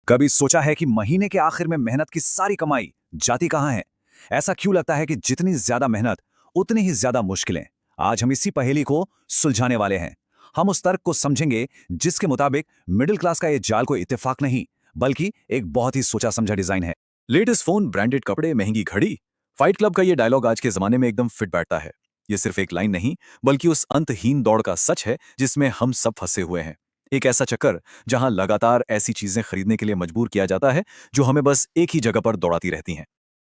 कभी सोचा है कि महीने के आखिर में मेहनत की सारी कमाई जाती कहाँ है? ऐसा क्यों लगता है कि जितनी ज्यादा मेहनत उतनी ही ज्यादा मुश्किलें? आज हम इसी पहेली को सुलझाने वाले हैं। हम उस तर्क को समझेंगे जिसके मुताबिक मिडिल क्लास का ये जाल कोई इत्तेफाक नहीं, बल्कि एक बहुत ही सोचा समझा डिजाइन है। लेटेस्ट फोन, ब्रांडेड कपड़े, महंगी घड़ी। फाइट क्लब का ये डायलॉग आज के जमाने में एकदम फिट बैठता है। ये सिर्फ एक लाइन नहीं, बल्कि उस अंतहीन दौड़ का सच है जिसमें हम सब फंसे हुए हैं। एक ऐसा चक्कर जहां लगातार ऐसी चीजें खरीदने के लिए मजबूर किया जाता है जो हमें बस एक ही जगह पर दौड़ाती रहती हैं।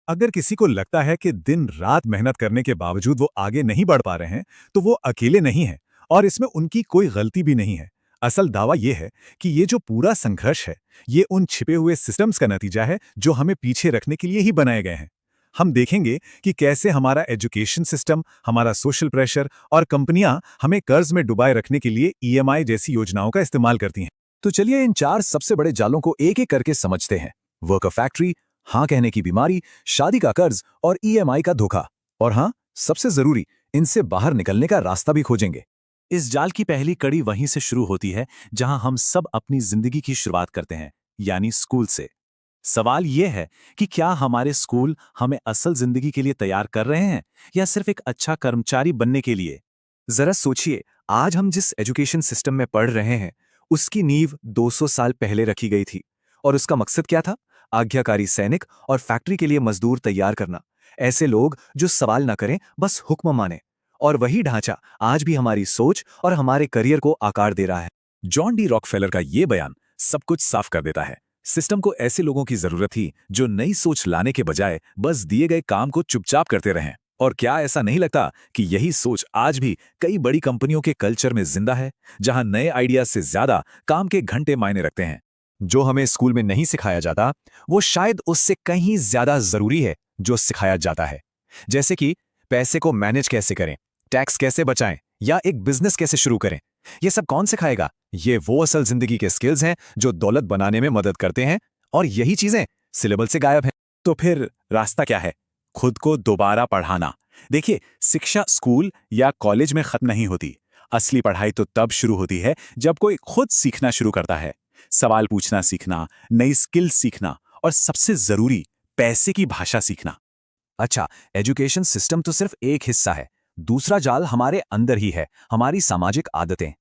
अगर किसी को लगता है कि दिन रात मेहनत करने के बावजूद वो आगे नहीं बढ़ पा रहे हैं, तो वो अकेले नहीं हैं और इसमें उनकी कोई गलती भी नहीं है। असल दावा ये है कि ये जो पूरा संघर्ष है, ये उन छिपे हुए सिस्टम्स का नतीजा है जो हमें पीछे रखने के लिए ही बनाए गए हैं। हम देखेंगे कि कैसे हमारा एजुकेशन सिस्टम, हमारा सोशल प्रेशर और कंपनियां हमें कर्ज में डुबाए रखने के लिए ईएमआई जैसी योजनाओं का इस्तेमाल करती हैं। तो चलिए इन चार सबसे बड़े जालों को एक एक करके समझते हैं। वर्कर फैक्ट्री, हाँ कहने की बीमारी, शादी का कर्ज और ईएमआई का धोखा। और हाँ, सबसे जरूरी, इनसे बाहर निकलने का रास्ता भी खोजेंगे। इस जाल की पहली कड़ी वहीं से शुरू होती है जहां हम सब अपनी जिंदगी की शुरुआत करते हैं, यानी स्कूल से। सवाल यह है कि क्या हमारे स्कूल हमें असल जिंदगी के लिए तैयार कर रहे हैं या सिर्फ एक अच्छा कर्मचारी बनने के लिए? जरा सोचिए, आज हम जिस एजुकेशन सिस्टम में पढ़ रहे हैं उसकी नींव 200 साल पहले रखी गई थी। और उसका मकसद क्या था? आज्ञाकारी सैनिक और फैक्ट्री के लिए मजदूर तैयार करना। ऐसे लोग जो सवाल ना करें, बस हुक्म माने। और वही ढांचा आज भी हमारी सोच और हमारे करियर को आकार दे रहा है। जॉन डी रॉकफेलर का ये बयान सब कुछ साफ कर देता है। सिस्टम को ऐसे लोगों की जरूरत थी जो नई सोच लाने के बजाय बस दिए गए काम को चुपचाप करते रहें। और क्या ऐसा नहीं लगता कि यही सोच आज भी कई बड़ी कंपनियों के कल्चर में जिंदा है, जहां नए आइडिया से ज्यादा काम के घंटे मायने रखते हैं? जो हमें स्कूल में नहीं सिखाया जाता, वो शायद उससे कहीं ज्यादा जरूरी है जो सिखाया जाता है। जैसे कि पैसे को मैनेज कैसे करें, टैक्स कैसे बचाएं या एक बिजनेस कैसे शुरू करें। ये सब कौन सिखाएगा? ये वो असल जिंदगी के स्किल्स हैं जो दौलत बनाने में मदद करते हैं, और यही चीजें सिलेबस से गायब हैं। तो फिर रास्ता क्या है? खुद को दोबारा पढ़ाना। देखिए, शिक्षा स्कूल या कॉलेज में खत्म नहीं होती। असली पढ़ाई तो तब शुरू होती है जब कोई खुद सीखना शुरू करता है। सवाल पूछना सीखना, नई स्किल सीखना, और सबसे जरूरी, पैसे की भाषा सीखना। अच्छा, एजुकेशन सिस्टम तो सिर्फ एक हिस्सा है। दूसरा जाल हमारे अंदर ही है, हमारी सामाजिक आदतें।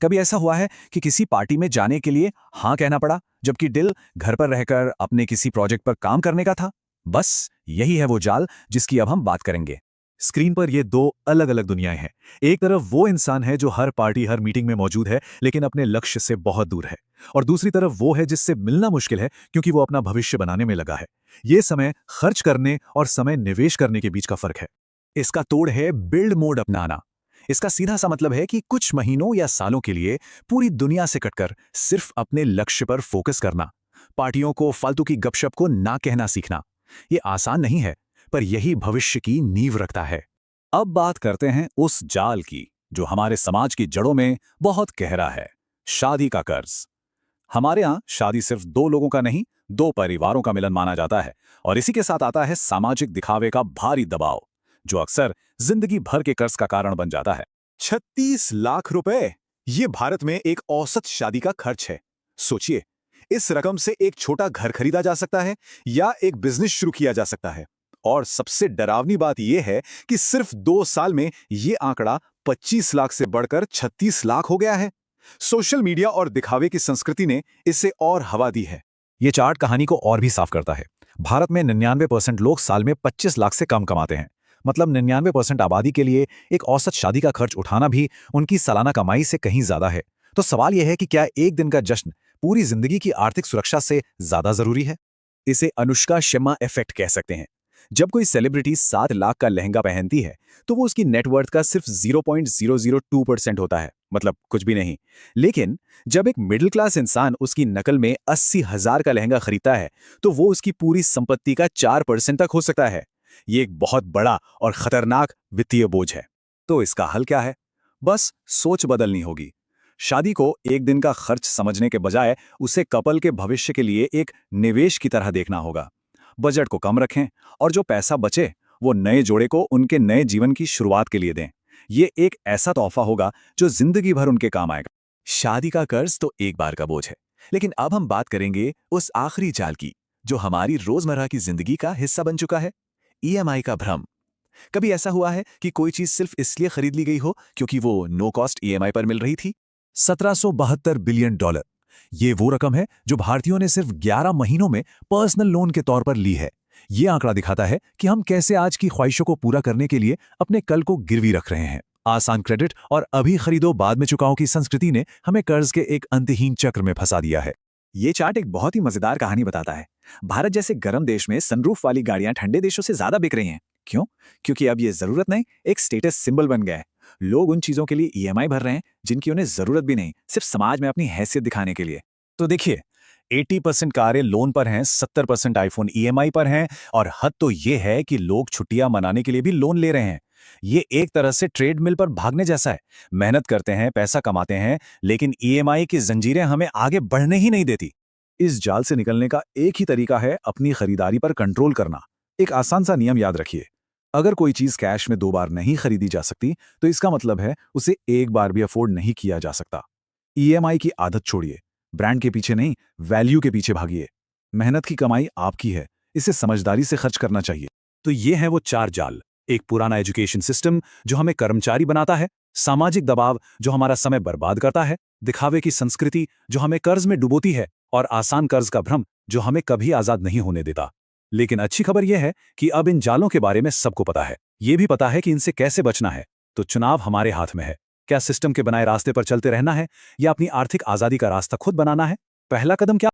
कभी ऐसा हुआ है कि किसी पार्टी में जाने के लिए हाँ कहना पड़ा, जबकि दिल घर पर रहकर अपने किसी प्रोजेक्ट पर काम करने का था? बस यही है वो जाल जिसकी अब हम बात करेंगे। स्क्रीन पर ये दो अलग अलग दुनियाएं हैं। एक तरफ वो इंसान है जो हर पार्टी, हर मीटिंग में मौजूद है लेकिन अपने लक्ष्य से बहुत दूर है, और दूसरी तरफ वो है जिससे मिलना मुश्किल है क्योंकि वो अपना भविष्य बनाने में लगा है। ये समय खर्च करने और समय निवेश करने के बीच का फर्क है। इसका तोड़ है बिल्ड मोड अपनाना। इसका सीधा सा मतलब है कि कुछ महीनों या सालों के लिए पूरी दुनिया से कटकर सिर्फ अपने लक्ष्य पर फोकस करना। पार्टियों को, फालतू की गपशप को ना कहना सीखना। ये आसान नहीं है, पर यही भविष्य की नींव रखता है। अब बात करते हैं उस जाल की जो हमारे समाज की जड़ों में बहुत गहरा है, शादी का कर्ज। हमारे यहाँ शादी सिर्फ दो लोगों का नहीं, दो परिवारों का मिलन माना जाता है। और इसी के साथ आता है सामाजिक दिखावे का भारी दबाव, जो अक्सर जिंदगी भर के कर्ज का कारण बन जाता है। 36 लाख रुपए, ये भारत में एक औसत शादी का खर्च है। सोचिए, इस रकम से एक छोटा घर खरीदा जा सकता है या एक बिजनेस शुरू किया जा सकता है। और सबसे डरावनी बात यह है कि सिर्फ 2 साल में यह आंकड़ा 25 लाख से बढ़कर 36 लाख हो गया है। सोशल मीडिया और दिखावे की संस्कृति ने इसे और हवा दी है। ये चार्ट कहानी को और भी साफ करता है। भारत में 99% लोग साल में 25 लाख से कम कमाते हैं। मतलब 99% आबादी के लिए एक औसत शादी का खर्च उठाना भी उनकी सालाना कमाई से कहीं ज्यादा है। तो सवाल यह है कि क्या एक दिन का जश्न पूरी जिंदगी की आर्थिक सुरक्षा से ज्यादा जरूरी है? इसे अनुष्का शर्मा इफेक्ट कह सकते हैं। जब कोई सेलिब्रिटी 7 लाख का लहंगा पहनती है तो वो उसकी नेटवर्थ का सिर्फ 0.002% होता है, मतलब कुछ भी नहीं। लेकिन जब एक मिडिल क्लास इंसान उसकी नकल में 80,000 का लहंगा खरीदता है तो वो उसकी पूरी संपत्ति का 4% तक हो सकता है। ये एक बहुत बड़ा और खतरनाक वित्तीय बोझ है। तो इसका हल क्या है? बस सोच बदलनी होगी। शादी को एक दिन का खर्च समझने के बजाय उसे कपल के भविष्य के लिए एक निवेश की तरह देखना होगा। बजट को कम रखें और जो पैसा बचे वो नए जोड़े को उनके नए जीवन की शुरुआत के लिए दें। ये एक ऐसा तोहफा होगा जो जिंदगी भर उनके काम आएगा। शादी का कर्ज तो एक बार का बोझ है, लेकिन अब हम बात करेंगे उस आखिरी जाल की जो हमारी रोजमर्रा की जिंदगी का हिस्सा बन चुका है, ईएमआई का भ्रम। कभी ऐसा हुआ है कि कोई चीज सिर्फ इसलिए खरीद ली गई हो क्योंकि वो नो कॉस्ट ईएमआई पर मिल रही थी? 1772 बिलियन डॉलर। ये वो रकम है जो भारतीयों ने सिर्फ 11 महीनों में पर्सनल लोन के तौर पर ली है। ये आंकड़ा दिखाता है कि हम कैसे आज की ख्वाहिशों को पूरा करने के लिए अपने कल को गिरवी रख रहे हैं। आसान क्रेडिट और अभी खरीदो बाद में चुकाओ की संस्कृति ने हमें कर्ज के एक अंतहीन चक्र में फंसा दिया है। ये चार्ट एक बहुत ही मजेदार कहानी बताता है। भारत जैसे गर्म देश में सनरूफ वाली गाड़ियां ठंडे देशों से ज्यादा बिक रही हैं। क्यों? क्योंकि अब ये जरूरत नहीं, एक स्टेटस सिंबल बन गया है। लोग उन चीजों के लिए ईएमआई भर रहे हैं जिनकी उन्हें जरूरत भी नहीं, सिर्फ समाज में अपनी हैसियत दिखाने के लिए। तो देखिए, 80% कारें लोन पर हैं, 70% आईफोन ईएमआई पर हैं, और हद तो ये है कि लोग छुट्टियां मनाने के लिए भी लोन ले रहे हैं। ये एक तरह से ट्रेडमिल पर भागने जैसा है। मेहनत करते हैं, पैसा कमाते हैं, लेकिन ईएमआई की जंजीरें हमें आगे बढ़ने ही नहीं देती। इस जाल से निकलने का एक ही तरीका है अपनी खरीदारी पर कंट्रोल करना। एक आसान सा नियम याद रखिए, अगर कोई चीज कैश में 2 बार नहीं खरीदी जा सकती तो इसका मतलब है उसे एक बार भी अफोर्ड नहीं किया जा सकता। ईएमआई की आदत छोड़िए, ब्रांड के पीछे नहीं, वैल्यू के पीछे भागिए। मेहनत की कमाई आपकी है, इसे समझदारी से खर्च करना चाहिए। तो ये हैं वो 4 जाल। एक पुराना एजुकेशन सिस्टम जो हमें कर्मचारी बनाता है, सामाजिक दबाव जो हमारा समय बर्बाद करता है, दिखावे की संस्कृति जो हमें कर्ज में डुबोती है, और आसान कर्ज का भ्रम जो हमें कभी आजाद नहीं होने देता। लेकिन अच्छी खबर यह है कि अब इन जालों के बारे में सबको पता है। ये भी पता है कि इनसे कैसे बचना है। तो चुनाव हमारे हाथ में है। क्या सिस्टम के बनाए रास्ते पर चलते रहना है या अपनी आर्थिक आजादी का रास्ता खुद बनाना है? पहला कदम क्या